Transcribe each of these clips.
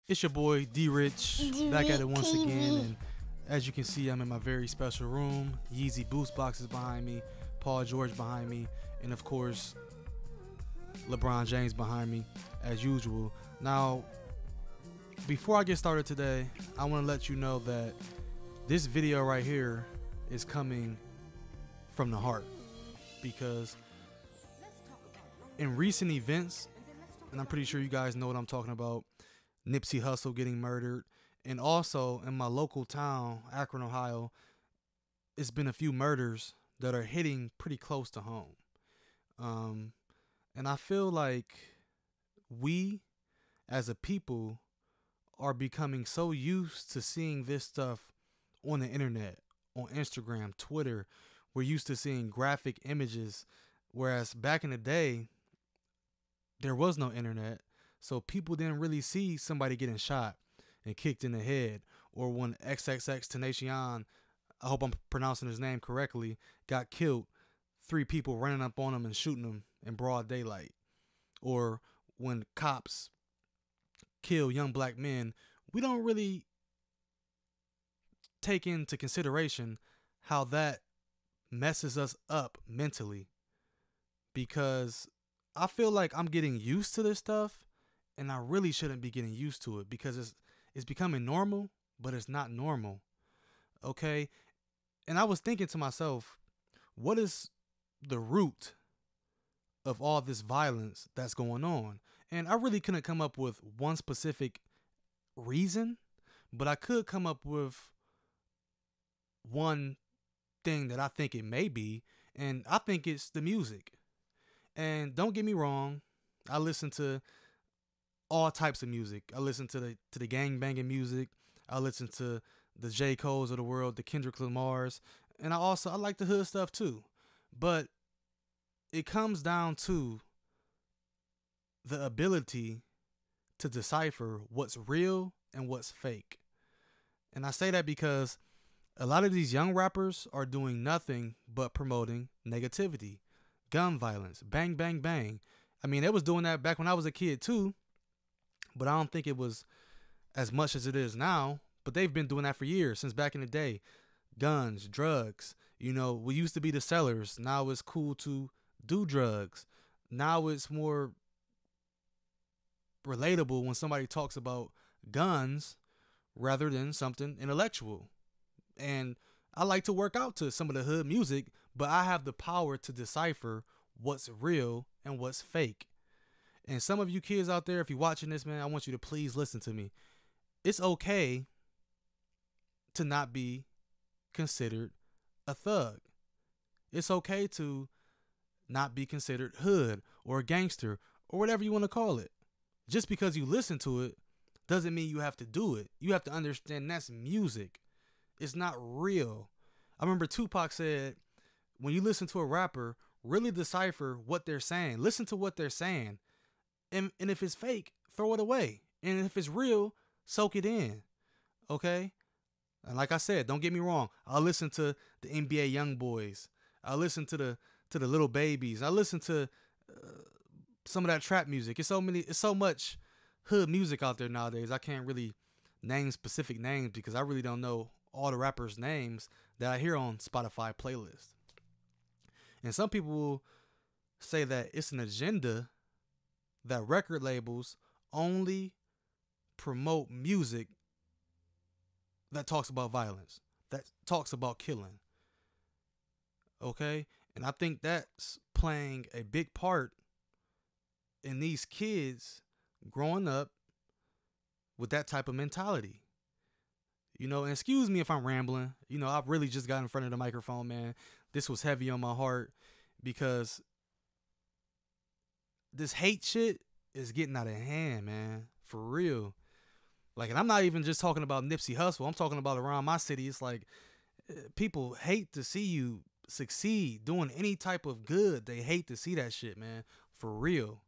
It's your boy D Rich back at it once again, and as you can see, I'm in my very special room. Yeezy Boost boxes behind me, Paul George behind me, and of course, LeBron James behind me, as usual. Now, before I get started today, I want to let you know that this video right here is coming from the heart, because in recent events, and I'm pretty sure you guys know what I'm talking about, Nipsey Hussle getting murdered, and also in my local town, Akron, Ohio, it's been a few murders that are hitting pretty close to home. And I feel like we as a people are becoming so used to seeing this stuff on the internet, on Instagram, Twitter. We're used to seeing graphic images, whereas back in the day, there was no internet. So people didn't really see somebody getting shot and kicked in the head, or when XXX Tenacion, I hope I'm pronouncing his name correctly, got killed, 3 people running up on him and shooting him in broad daylight. Or when cops kill young black men, we don't really take into consideration how that messes us up mentally, because I feel like I'm getting used to this stuff, and I really shouldn't be getting used to it, because it's becoming normal, but it's not normal. Okay? And I was thinking to myself, what is the root of all this violence that's going on? And I really couldn't come up with one specific reason, but I could come up with one thing that I think it may be, and I think it's the music. And don't get me wrong, I listen to all types of music. I listen to the gang banging music. I listen to the J. Cole's of the world, the Kendrick Lamar's, and I like the hood stuff too. But it comes down to the ability to decipher what's real and what's fake. And I say that because a lot of these young rappers are doing nothing but promoting negativity, gun violence, bang, bang, bang. I mean, they was doing that back when I was a kid too, but I don't think it was as much as it is now. But they've been doing that for years, since back in the day. Guns, drugs. You know, we used to be the sellers. Now it's cool to do drugs. Now it's more relatable when somebody talks about guns rather than something intellectual. And I like to work out to some of the hood music, but I have the power to decipher what's real and what's fake. And some of you kids out there, if you're watching this, man, I want you to please listen to me. It's okay to not be considered a thug. It's okay to not be considered hood or a gangster or whatever you want to call it. Just because you listen to it doesn't mean you have to do it. You have to understand that's music. It's not real. I remember Tupac said, when you listen to a rapper, really decipher what they're saying. Listen to what they're saying. And if it's fake, throw it away. And if it's real, soak it in. Okay? And like I said, don't get me wrong. I listen to the NBA young boys. I listen to the little babies. I listen to some of that trap music. It's so much hood music out there nowadays. I can't really name specific names because I really don't know all the rappers' names that I hear on Spotify playlist. And some people will say that it's an agenda that record labels only promote music that talks about violence, that talks about killing. Okay? And I think that's playing a big part in these kids growing up with that type of mentality. You know, and excuse me if I'm rambling. You know, I've really just got in front of the microphone, man. This was heavy on my heart because this hate shit is getting out of hand, man. For real. Like, and I'm not even just talking about Nipsey Hussle. I'm talking about around my city. It's like people hate to see you succeed doing any type of good. They hate to see that shit, man. For real.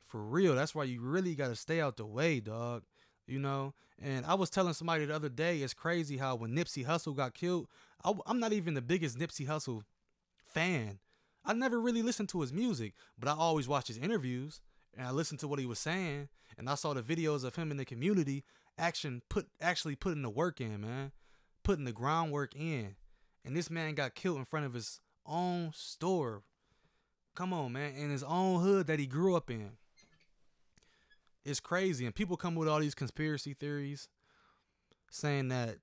For real. That's why you really got to stay out the way, dog. You know? And I was telling somebody the other day, it's crazy how when Nipsey Hussle got killed, I'm not even the biggest Nipsey Hussle fan. I never really listened to his music, but I always watch his interviews. And I listened to what he was saying, and I saw the videos of him in the community actually putting the work in, man. Putting the groundwork in. And this man got killed in front of his own store. Come on, man. In his own hood that he grew up in. It's crazy. And people come with all these conspiracy theories saying that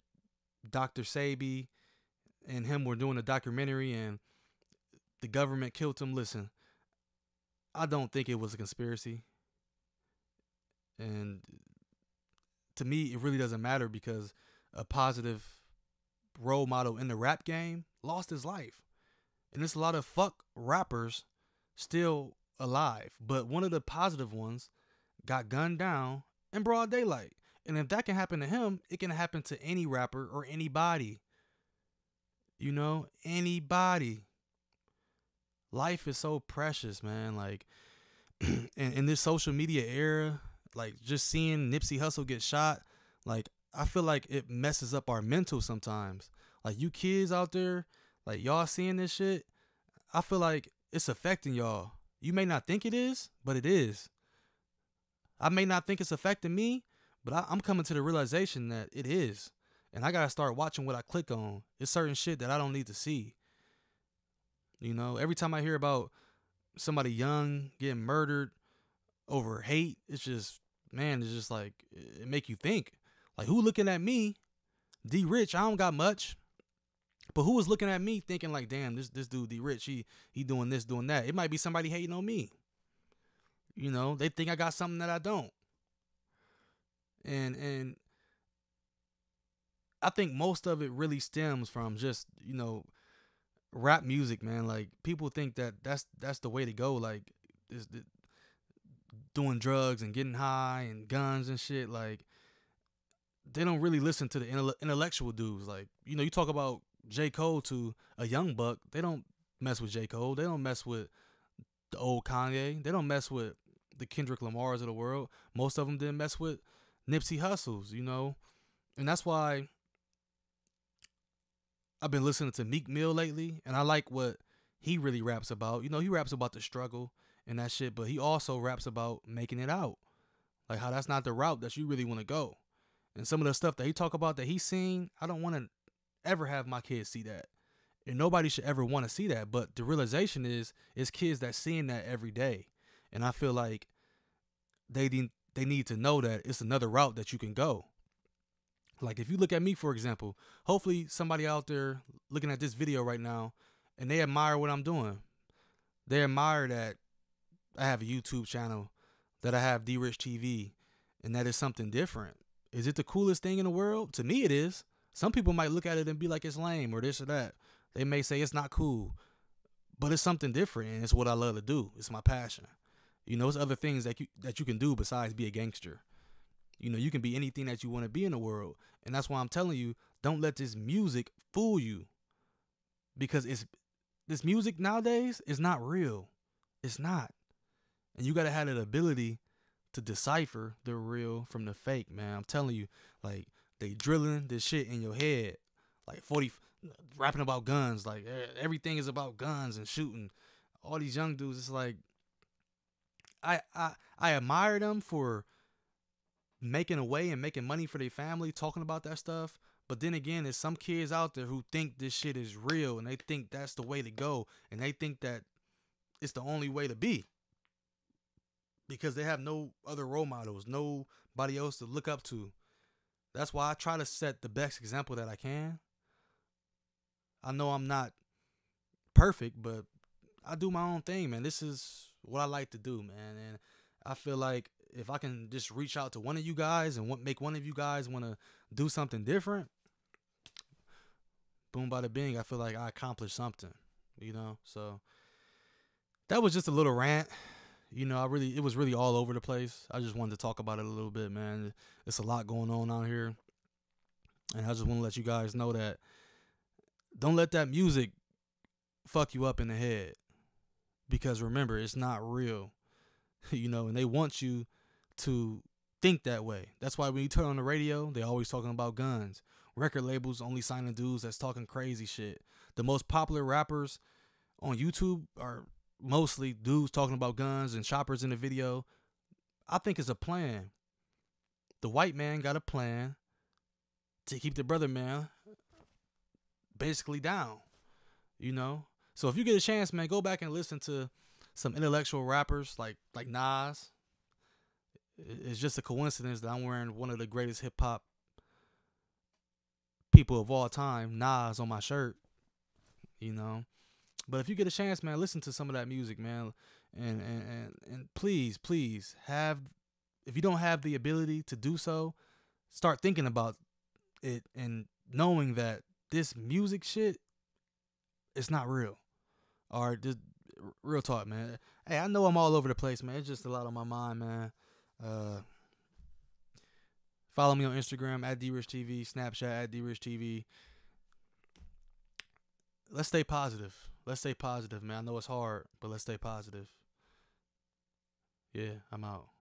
Dr. Sebi and him were doing a documentary and the government killed him. Listen, I don't think it was a conspiracy. And to me, it really doesn't matter because a positive role model in the rap game lost his life. And there's a lot of fuck rappers still alive. But one of the positive ones got gunned down in broad daylight. And if that can happen to him, it can happen to any rapper or anybody. You know, anybody. Life is so precious, man. Like, in this social media era, like just seeing Nipsey Hussle get shot, like I feel like it messes up our mental sometimes. Like you kids out there, like y'all seeing this shit, I feel like it's affecting y'all. You may not think it is, but it is. I may not think it's affecting me, but I'm coming to the realization that it is. And I gotta start watching what I click on. It's certain shit that I don't need to see. You know, every time I hear about somebody young getting murdered over hate, it's just, man, it's just like, it make you think. Like, who looking at me, D Rich, I don't got much. But who was looking at me thinking like, damn, this dude D Rich, he doing this, doing that. It might be somebody hating on me. You know, they think I got something that I don't. And I think most of it really stems from just, you know, rap music, man. Like people think that that's the way to go. Like doing drugs and getting high and guns and shit. Like they don't really listen to the intellectual dudes. Like, you know, you talk about J. Cole to a young buck, they don't mess with J. Cole. They don't mess with the old Kanye. They don't mess with the Kendrick Lamars of the world. Most of them didn't mess with Nipsey Hussles, you know. And that's why I've been listening to Meek Mill lately, and I like what he really raps about. You know, he raps about the struggle and that shit, but he also raps about making it out. Like how that's not the route that you really want to go. And some of the stuff that he talk about that he's seen, I don't want to ever have my kids see that. And nobody should ever want to see that. But the realization is kids that seeing that every day. And I feel like they need to know that it's another route that you can go. Like if you look at me, for example, hopefully somebody out there looking at this video right now and they admire what I'm doing. They admire that I have a YouTube channel, that I have D-Rich TV, and that is something different. Is it the coolest thing in the world? To me, it is. Some people might look at it and be like it's lame or this or that. They may say it's not cool, but it's something different, and it's what I love to do. It's my passion. You know, it's other things that you can do besides be a gangster. You know, you can be anything that you want to be in the world. And that's why I'm telling you, don't let this music fool you. Because this music nowadays is not real. It's not. And you got to have that ability to decipher the real from the fake, man. I'm telling you, like, they drilling this shit in your head. Like 40, rapping about guns. Like, everything is about guns and shooting. All these young dudes, it's like, I admire them for making a way and making money for their family, talking about that stuff. But then again, there's some kids out there who think this shit is real and they think that's the way to go. And they think that it's the only way to be. Because they have no other role models, nobody else to look up to. That's why I try to set the best example that I can. I know I'm not perfect, but I do my own thing, man. This is what I like to do, man. And I feel like if I can just reach out to one of you guys and make one of you guys want to do something different, boom, bada bing, I feel like I accomplished something, you know? So that was just a little rant. You know, it was really all over the place. I just wanted to talk about it a little bit, man. It's a lot going on out here. And I just want to let you guys know that don't let that music fuck you up in the head. Because remember, it's not real. You know, and they want you to think that way. That's why when you turn on the radio, they always talking about guns. Record labels only signing dudes that's talking crazy shit. The most popular rappers on YouTube are mostly dudes talking about guns and choppers in the video, I think it's a plan. The white man got a plan to keep the brother man basically down, you know? So if you get a chance, man, go back and listen to some intellectual rappers like Nas. It's just a coincidence that I'm wearing one of the greatest hip hop people of all time, Nas, on my shirt, you know? But if you get a chance, man, listen to some of that music, man. And please, please have, if you don't have the ability to do so, start thinking about it and knowing that this music shit is not real. Or just real talk, man. Hey, I know I'm all over the place, man. It's just a lot on my mind, man. Follow me on Instagram at DRichTV, Snapchat at DRichTV. Let's stay positive. Let's stay positive, man. I know it's hard, but let's stay positive. Yeah, I'm out.